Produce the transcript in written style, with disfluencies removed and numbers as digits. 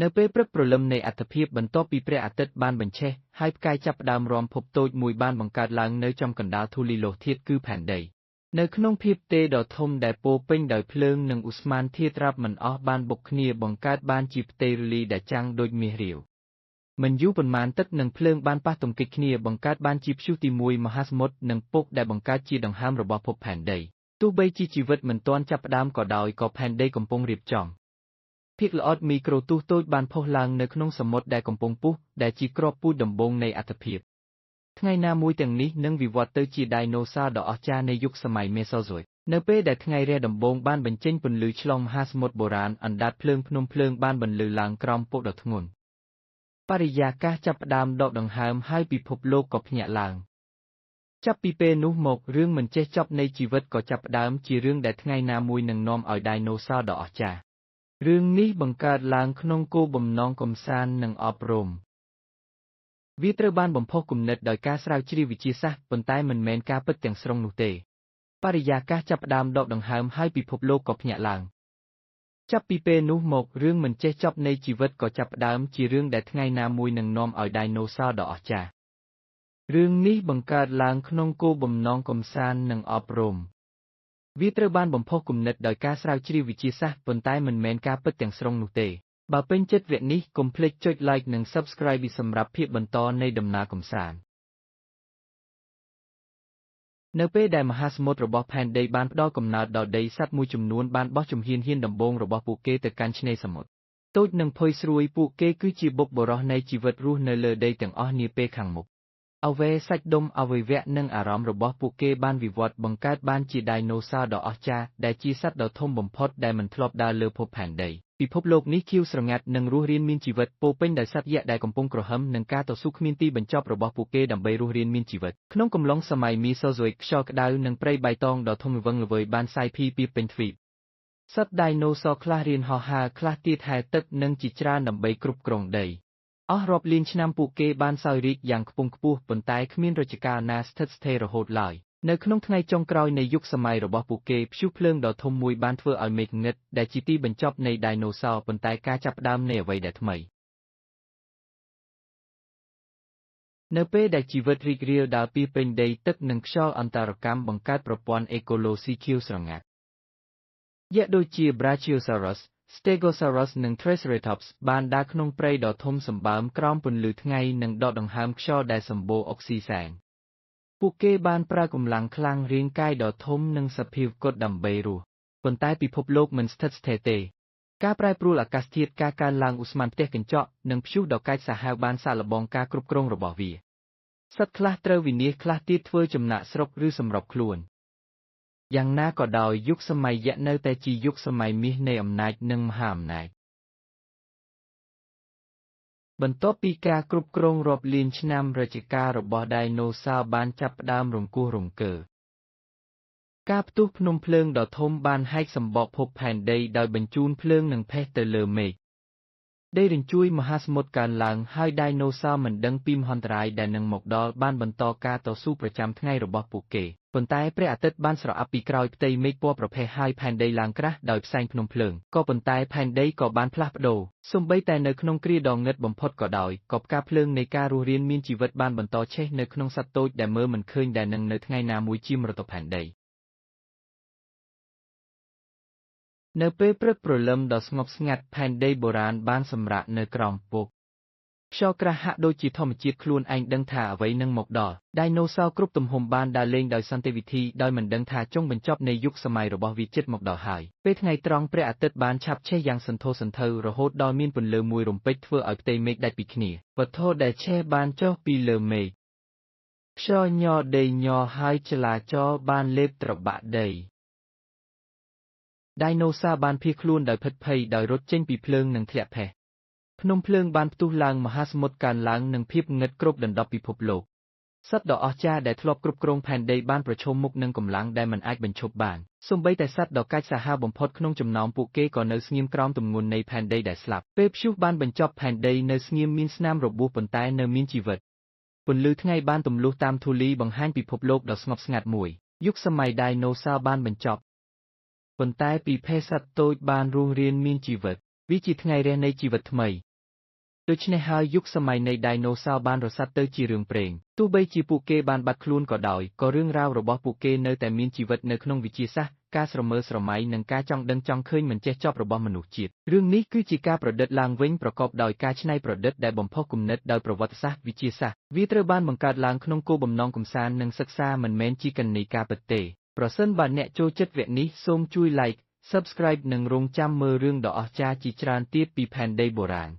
នៅពេលព្រឹកព្រលឹមនៃអត្ថភាពបន្ទាប់ពីព្រះអាទិត្យបានបញ្ឆេះហើយផ្កាយចាប់ផ្ដើមរាំភពតូចមួយបានបង្កើតឡើងនៅចំកណ្ដាលធូលីលោកធាតុគឺផែនដីនៅក្នុងភាពទេដ៏ធំដែលពោពេញដោយភ្លើងនិងឧស្ម័នធាតុរាប់មិនអស់បានបុកគ្នាបង្កើតបានជាផ្ទៃរលីដែលចាំងដូចមាសរាវមិនយូរប៉ុន្មានទឹកនិងភ្លើងបានប៉ះទង្គិចគ្នាបង្កើតបានជាព្យុះទី1មហាសមុទ្រនិងពុកដែលបង្កើតជាដង្ហើមរបស់ភពផែនដីទោះបីជាជីវិតមិនទាន់ចាប់ផ្ដើមក៏ដោយក៏ផែនដីកំពុងរៀបចំភាគល្អិតមីក្រូទូសតូចបានផុសឡើងនៅក្នុងសមុទ្រដែលកំពុងពុះដែលជាគ្រាប់ពូជដំបូងនៃអត្ថភាពថ្ងៃណាមួយទាំងនេះនឹងវិវត្តទៅជាដាយណូស័រដ៏អស្ចារ្យនៃយុគសម័យមេសូហ្សូអ៊ិកនៅពេលដែលថ្ងៃរះដំបូងបានបញ្ចេញពន្លឺឆ្លងមហាសមុទ្របុរាណអណ្ដាតភ្លើងភ្នំភ្លើងបានបន្លឺឡើងក្រោមពកដ៏ធ្ងន់បរិយាកាសចាប់ផ្ដើមដកដង្ហើមហើយពិភពលោកក៏ភ្ញាក់ឡើងចាប់ពីពេលនោះមករឿងមិនចេះចប់នៃជីវិតក៏ចាប់ផ្ដើមជារឿងដែលថ្ងៃណាមួយនឹងនាំឲ្យដាយណូស័រដ៏អស្ចារ្យរឿងនេះបង្កើតឡើងក្នុងគោលបំណងកម្សាន្តនិងអប់រំវាត្រូវបានបំផុសគំនិតដោយការស្រាវជ្រាវវិទ្យាសាស្ត្រប៉ុន្តែមិនមែនការពិតទាំងស្រុងនោះទេបរិយាកាសចាប់ផ្ដើមដកដង្ហើមហើយពិភពលោកក៏ភ្ញាក់ឡើងចាប់ពីពេលនោះមករឿងមិនចេះចប់នៃជីវិតក៏ចាប់ផ្ដើមជារឿងដែលថ្ងៃណាមួយនឹងនាំឲ្យដាយណូស័រដ៏អស្ចារ្យរឿងនេះបង្កើតឡើងក្នុងគោលបំណងកម្សាន្តនិងអប់រំវាត្រូវបានបំផុសគំនិតដោយការស្រាវជ្រាវវិទ្យាសាស្ត្រប៉ុន្តែមិនមែនការពិតទាំងស្រុងនោះទេបើពេញចិត្តវគ្គនេះកុំភ្លេចចុច like និង subscribe សម្រាប់ភាពបន្តនៃដំណើរកម្សាន្តនៅពេលដែលមហាសមុទ្ររបស់ផែនដីបានផ្ដល់កំណើតដល់ដីសត្វមួយចំនួនបានបោះជំហានដំបូងរបស់ពួកគេទៅកាន់ឆ្នេរសមុទ្រតូចនិងផុយស្រួយពួកគេគឺជាបុព្វបុរសនៃជីវិតរស់នៅលើដីទាំងអស់នាពេលខាងមុខអវយសាច់ដុំអវយវៈនិងអារម្មណ៍របស់ពួកគេបានវិវត្តបង្កើតបានជាដាយណូស័រដ៏អស្ចារ្យដែលជាសត្វដ៏ធំបំផុតដែលមិនធ្លាប់ដើរលើភពផែនដីពិភពលោកនេះខៀវស្រងាត់និងរស់រានមានជីវិតពោពេញដោយសត្វយក្សដែលកំពុងក្រហមនឹងការតស៊ូគ្មានទីបញ្ចប់របស់ពួកគេដើម្បីរស់រានមានជីវិតក្នុងកំឡុងសម័យមីសូហ្សូអ៊ិកខ្យល់ក្តៅនិងព្រៃបៃតងដ៏ធំល្វឹងល្វើយបានសាយភាយពាសពេញទ្វីបសត្វដាយណូស័រខ្លះរៀនហោះហើរខ្លះទៀតហែលទឹកនិងជាច្រើនដើម្បីគ្រប់គ្រងដីអស់រាប់លានឆ្នាំពួកគេបានសោយរាជ្យយ៉ាងខ្ពង់ខ្ពស់ប៉ុន្តែគ្មានរជ្ជកាលណាស្ថិតស្ថេររហូតឡើយនៅក្នុងថ្ងៃចុងក្រោយនៃយុគសម័យរបស់ពួកគេព្យុះភ្លើងដ៏ធំមួយបានធ្វើឲ្យមេឃងឹតដែលជាទីបញ្ចប់នៃដាយណូស័រប៉ុន្តែការចាប់ផ្ដើមនៃអ្វីដែលថ្មីនៅពេលដែលជីវិតរីករាលដាលពីពេញដីទឹកនិងខ្យល់អន្តរកម្មបង្កើតប្រព័ន្ធអេកូឡូស៊ីខៀវស្រងាត់យក្សដូចជា Brachiosaurus Stegosaurus និង Triceratops បានដើរក្នុងព្រៃដ៏ធំសម្បើមក្រោមពន្លឺថ្ងៃនិងដកដង្ហើមខ្យល់ដែលសម្បូរអុកស៊ីសែនពួកគេបានប្រើកម្លាំងខ្លាំងរាងកាយដ៏ធំនិងសភាវគត់ដើម្បីរស់ប៉ុន្តែពិភពលោកមិនស្ថិតស្ថេរទេការប្រែប្រួលអាកាសធាតុការកើនឡើងឧស្ម័នផ្ទះកញ្ចក់និងព្យុះដ៏កាចសាហាវបានសាកល្បងការគ្រប់គ្រងរបស់វាសត្វខ្លះត្រូវវិនាសខ្លះទៀតធ្វើចំណាកស្រុកឬសម្របខ្លួនយ៉ាងណាក៏ដោយយុគសម័យយក្សនៅតែជាយុគសម័យមាសនៃអំណាចនិងមហាអំណាចបន្ទាប់ពីការគ្រប់គ្រងរាប់លានឆ្នាំរជ្ជកាលរបស់ដាយណូស័របានចាប់ផ្ដើមរង្គោះរង្គើការផ្ទុះភ្នំភ្លើងដ៏ធំបានហែកសម្បកភពផែនដីដោយបញ្ជូនភ្លើងនិងផេះទៅលើមេឃដីរញ្ជួយមហាសមុទ្រកើនឡើងហើយដាយណូស័រមិនដឹងពីមហន្តរាយដែលនឹងមកដល់បានបន្តការតស៊ូប្រចាំថ្ងៃរបស់ពួកគេប៉ុន្តែព្រះអាទិត្យបានស្រអប់ពីក្រោយផ្ទៃមេឃពណ៌ប្រផេះហើយផែនដីឡើងក្រាស់ដោយផ្សែងភ្នំភ្លើងក៏ប៉ុន្តែផែនដីក៏បានផ្លាស់ប្ដូរសូម្បីតែនៅក្នុងគ្រាដ៏ងឹតបំផុតក៏ដោយក៏ផ្កាភ្លើងនៃការរស់រានមានជីវិតបានបន្តឆេះនៅក្នុងសត្វតូចដែលមើលមិនឃើញដែលនឹងនៅថ្ងៃណាមួយជាមរតកផែនដីនៅពេលព្រឹកព្រលឹមដ៏ស្ងប់ស្ងាត់ផែនដីបុរាណបានសម្រាកនៅក្រោមពកខ្យល់ក្រាស់ហាក់ដូចជាធម្មជាតិខ្លួនឯងដឹងថាអ្វីនឹងមកដល់ដាយណូស័រគ្រប់ទំហំបានដើរលេងដោយសន្តិវិធីដោយមិនដឹងថាចុងបញ្ចប់នៃយុគសម័យរបស់វាជិតមកដល់ហើយពេលថ្ងៃត្រង់ព្រះអាទិត្យបានឆាបឆេះយ៉ាងសន្ធោសន្ធៅរហូតដល់មានពន្លឺមួយរំពេចធ្វើឲ្យផ្ទៃមេឃដាច់ពីគ្នាវត្ថុដែលឆេះបានចុះពីលើមេឃខ្យល់ញ័រដីញ័រហើយចលាចរបានលេបត្របាក់ដីដាយណូស័របានភៀសខ្លួនដោយភិតភ័យដោយរត់ចេញពីភ្លើងនិងធ្លាក់ផេះភ្នំភ្លើងបានផ្ទុះឡើងមហាសមុទ្រកើនឡើងនិងភាពងឹតគ្របដណ្ដប់ពិភពលោកសត្វដ៏អស្ចារ្យដែលធ្លាប់គ្រប់គ្រងផែនដីបានប្រឈមមុខនឹងកម្លាំងដែលមិនអាចបញ្ឈប់បានសូម្បីតែសត្វដ៏កាចសាហាវបំផុតក្នុងចំណោមពួកគេក៏នៅស្ងៀមក្រោមទម្ងន់នៃផែនដីដែលស្លាប់ពេលព្យុះបានបញ្ចប់ផែនដីនៅស្ងៀមមានស្នាមរបួសប៉ុន្តែនៅមានជីវិតពន្លឺថ្ងៃបានទម្លុះតាមធូលីបង្ហាញពិភពលោកដ៏ស្ងប់ស្ងាត់មួយយុគសម័យដាយណូស័របានបញ្ចប់ប៉ុន្តែពីភេសសត្វតូចបានរស់រានមានជីវិតវាជាថ្ងៃរះនៃជីវិតថ្មី ដូច្នេះហើយយុគសម័យនៃไดโนเสาร์បានរសាត់ទៅជារឿងព្រេងទោះបីជាពួកគេបានបាត់ខ្លួនក៏ដោយក៏រឿងរ៉ាវរបស់ពួកគេនៅតែមានជីវិតនៅក្នុងវិទ្យាសាស្ត្រការស្រមើស្រមៃនិងការចង់ដឹងចង់ឃើញមិនចេះចប់របស់មនុស្សជាតិរឿងនេះគឺជាការប្រឌិតឡើងវិញប្រកបដោយការច្នៃប្រឌិតដែលបំផុសគំនិតដោយប្រវត្តិសាស្ត្រវិទ្យាសាស្ត្រវាត្រូវបានបង្កើតឡើងក្នុងគោលបំណងកម្សាន្តនិងសិក្សាមិនមែនជាគណនេយ្យការពិតទេប្រសិនបើអ្នកចូលចិត្តវគ្គនេះសូមជួយ Like Subscribe និងរងចាំមើលរឿងដ៏អស្ចារ្យជាច្រើនទៀតពីផែនដីបុរាណ